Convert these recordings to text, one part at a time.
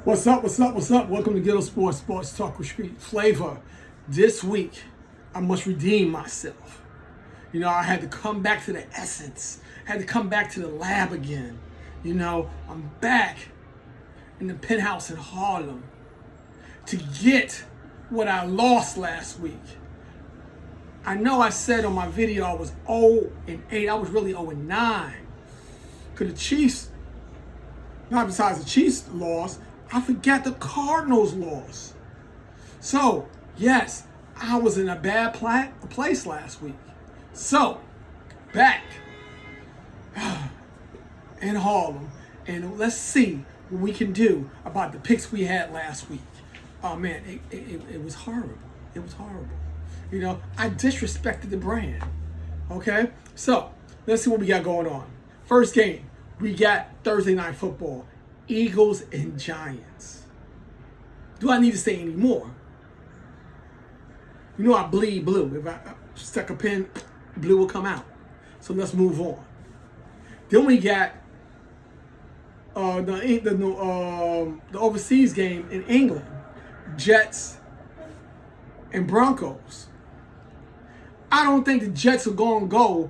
What's up? What's up? What's up? Welcome to Ghetto Sports, Sports Talk with Street Flavor. This week, I must redeem myself. I had to come back to the essence. I had to come back to the lab again. I'm back in the penthouse in Harlem to get what I lost last week. I know I said on my video I was 0-8. I was really 0-9. Because the Chiefs, not besides the Chiefs lost, I forgot the Cardinals lost. So, yes, I was in a bad place last week. So, back in Harlem, and let's see what we can do about the picks we had last week. Oh man, it was horrible. It was horrible. I disrespected the brand. Okay? So, let's see what we got going on. First game, we got Thursday Night Football. Eagles and Giants. Do I need to say any more? I bleed blue. If I stuck a pin, blue will come out. So let's move on. Then we got the overseas game in England. Jets and Broncos. I don't think the Jets are going to go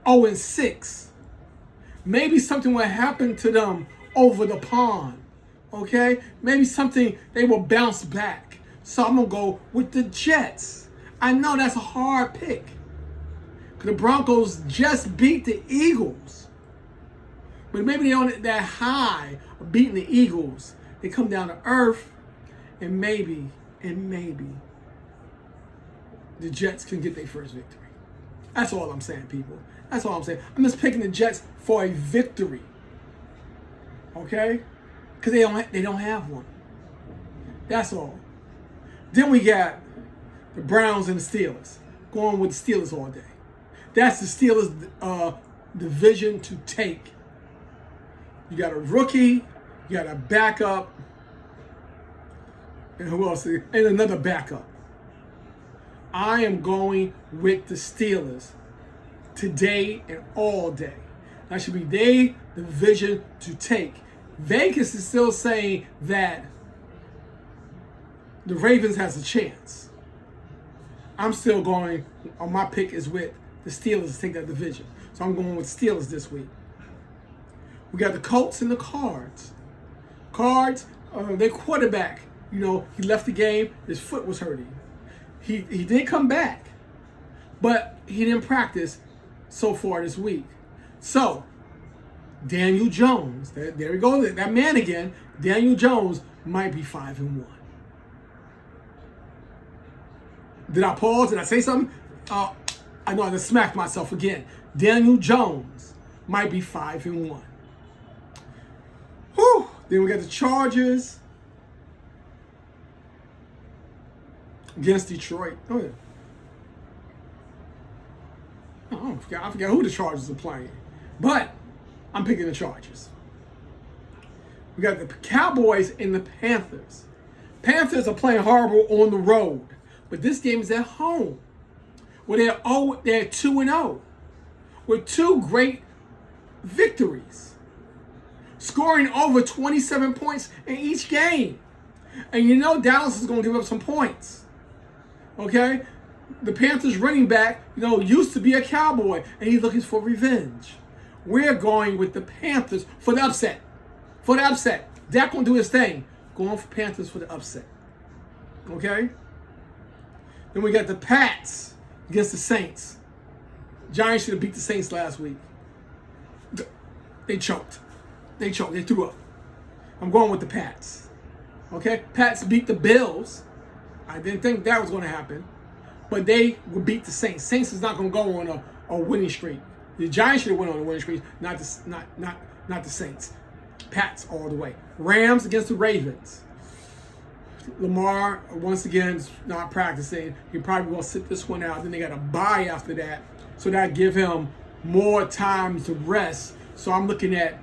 0-6. Maybe something will happen to them over the pond, okay? Maybe something, they will bounce back. So I'm going to go with the Jets. I know that's a hard pick. The Broncos just beat the Eagles. But maybe they aren't that high of beating the Eagles. They come down to earth, and maybe the Jets can get their first victory. That's all I'm saying, people. That's all I'm saying. I'm just picking the Jets for a victory. Okay? Because they don't have one. That's all. Then we got the Browns and the Steelers. Going with the Steelers all day. That's the Steelers' division to take. You got a rookie, you got a backup, and who else? And another backup. I am going with the Steelers today and all day. That should be their division to take. Vegas is still saying that the Ravens has a chance. I'm still going, on my pick is with the Steelers to take that division. So I'm going with Steelers this week. We got the Colts and the Cards. Cards, their quarterback, he left the game, his foot was hurting. He did come back, but he didn't practice so far this week. So, Daniel Jones, there we go, that man again, Daniel Jones might be 5-1. Did I pause? Did I say something? I know I just smacked myself again. Daniel Jones might be 5-1. Whew. Then we got the Chargers against Detroit. Oh, yeah. I forgot who the Chargers are playing. But I'm picking the Chargers. We got the Cowboys and the Panthers. Panthers are playing horrible on the road. But this game is at home. Where they're 2-0. With two great victories. Scoring over 27 points in each game. And Dallas is going to give up some points. Okay? The Panthers running back, used to be a Cowboy, and he's looking for revenge. We're going with the Panthers for the upset. For the upset. Dak gonna do his thing. Going for Panthers for the upset. Okay? Then we got the Pats against the Saints. Giants should have beat the Saints last week. They choked. They threw up. I'm going with the Pats. Okay? Pats beat the Bills. I didn't think that was going to happen. But they will beat the Saints. Saints is not going to go on a winning streak. The Giants should have went on a winning streak, not the Saints. Pats all the way. Rams against the Ravens. Lamar, once again, is not practicing. He probably will sit this one out. Then they got a bye after that. So that give him more time to rest. So I'm looking at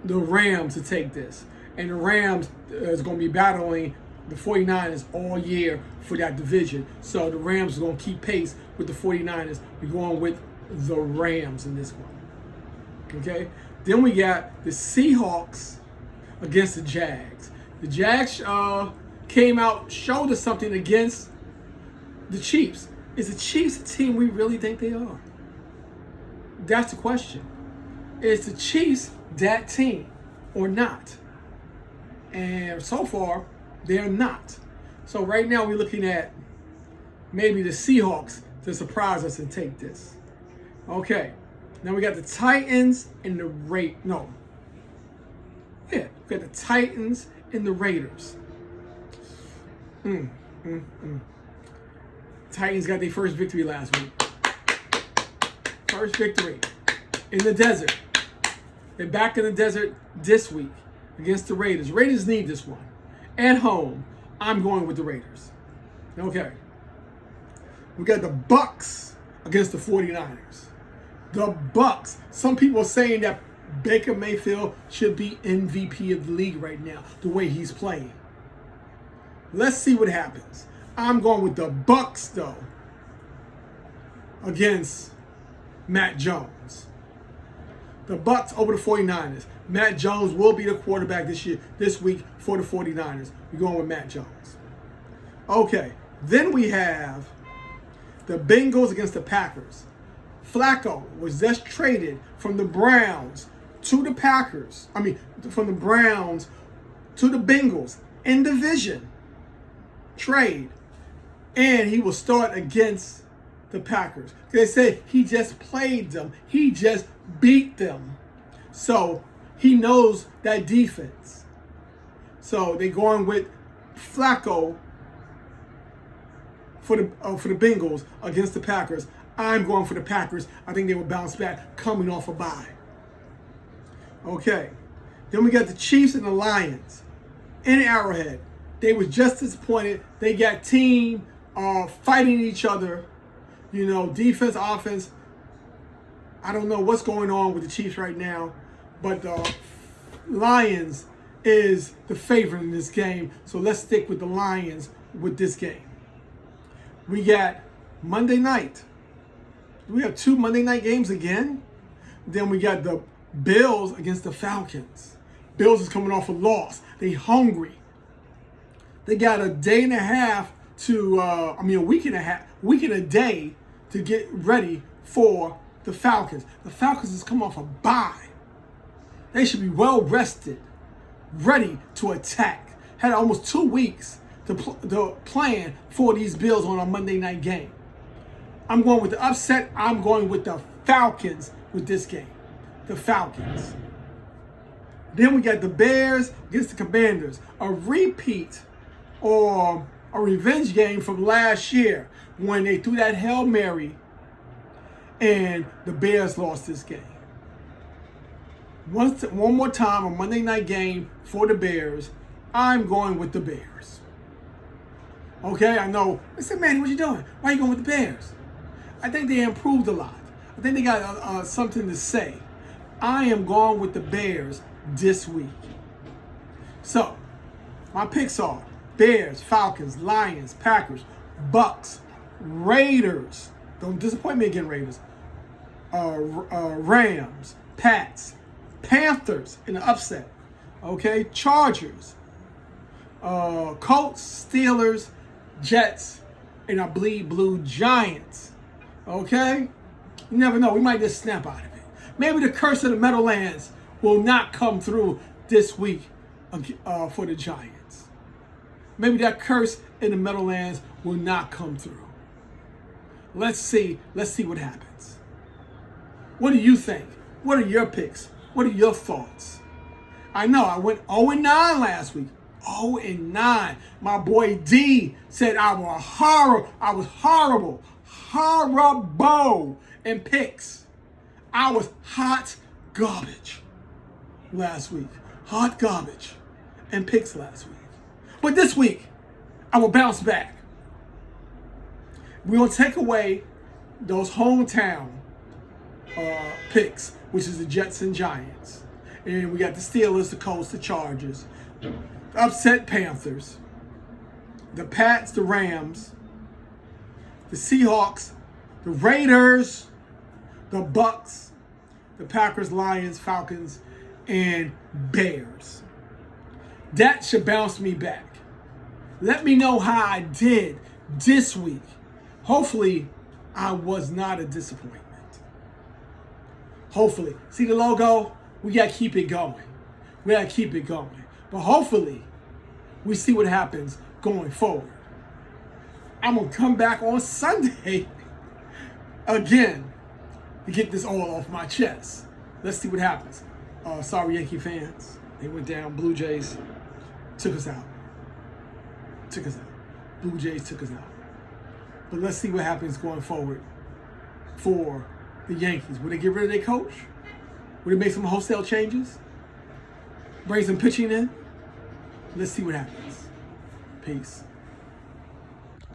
the Rams to take this. And the Rams is going to be battling the 49ers all year for that division. So the Rams are going to keep pace with the 49ers. We're going with the Rams in this one. Okay? Then we got the Seahawks against the Jags. The Jags came out, showed us something against the Chiefs. Is the Chiefs a team we really think they are? That's the question. Is the Chiefs that team or not? And so far, they're not. So right now we're looking at maybe the Seahawks to surprise us and take this. Okay. Now we got the Titans and the we got the Titans and the Raiders. Titans got their first victory last week. First victory in the desert. They're back in the desert this week against the Raiders. Raiders need this one. At home, I'm going with the Raiders. Okay. We got the Bucks against the 49ers. The Bucks. Some people are saying that Baker Mayfield should be MVP of the league right now, the way he's playing. Let's see what happens. I'm going with the Bucks, though, against Matt Jones. The Bucks over the 49ers. Matt Jones will be the quarterback this week for the 49ers. We're going with Matt Jones. Okay. Then we have the Bengals against the Packers. Flacco was just traded from the Browns to the Packers. From the Browns to the Bengals in division trade. And he will start against the Packers. They say he just played them. He just beat them. So he knows that defense. So they're going with Flacco for the Bengals against the Packers. I'm going for the Packers. I think they will bounce back coming off a bye. Okay. Then we got the Chiefs and the Lions in Arrowhead. They were just disappointed. They got team fighting each other. Defense, offense. I don't know what's going on with the Chiefs right now. But the Lions is the favorite in this game. So let's stick with the Lions with this game. We got Monday night. We have 2 Monday night games again. Then we got the Bills against the Falcons. Bills is coming off a loss. They hungry. They got a day and a half to, a week and a day to get ready for the Falcons. The Falcons has come off a bye. They should be well rested, ready to attack. Had almost 2 weeks to plan for these Bills on a Monday night game. I'm going with the upset. I'm going with the Falcons with this game. The Falcons. Then we got the Bears against the Commanders. A repeat or a revenge game from last year when they threw that Hail Mary and the Bears lost this game. One more time, a Monday night game for the Bears. I'm going with the Bears. Okay, I know. I said, Manny, what you doing? Why are you going with the Bears? I think they improved a lot. I think they got something to say. I am going with the Bears this week. So, my picks are Bears, Falcons, Lions, Packers, Bucks, Raiders. Don't disappoint me again, Raiders. Rams, Pats, Panthers in the upset. Okay, Chargers, Colts, Steelers, Jets, and I bleed blue Giants. Okay? You never know. We might just snap out of it. Maybe the curse of the Meadowlands will not come through this week for the Giants. Maybe that curse in the Meadowlands will not come through. Let's see. Let's see what happens. What do you think? What are your picks? What are your thoughts? I know I went 0-9 last week. 0-9. My boy D said I was horrible in picks. I was hot garbage last week. Hot garbage in picks last week. But this week, I will bounce back. We're going to take away those hometown picks, which is the Jets and Giants. And we got the Steelers, the Colts, the Chargers, the upset Panthers, the Pats, the Rams, the Seahawks, the Raiders, the Bucks, the Packers, Lions, Falcons, and Bears. That should bounce me back. Let me know how I did this week. Hopefully, I was not a disappointment. Hopefully. See the logo? We got to keep it going. We got to keep it going. But hopefully, we see what happens going forward. I'm going to come back on Sunday again to get this all off my chest. Let's see what happens. Sorry, Yankee fans. They went down. Blue Jays took us out. Blue Jays took us out. But let's see what happens going forward for the Yankees. Will they get rid of their coach? Will they make some wholesale changes? Bring some pitching in? Let's see what happens. Peace.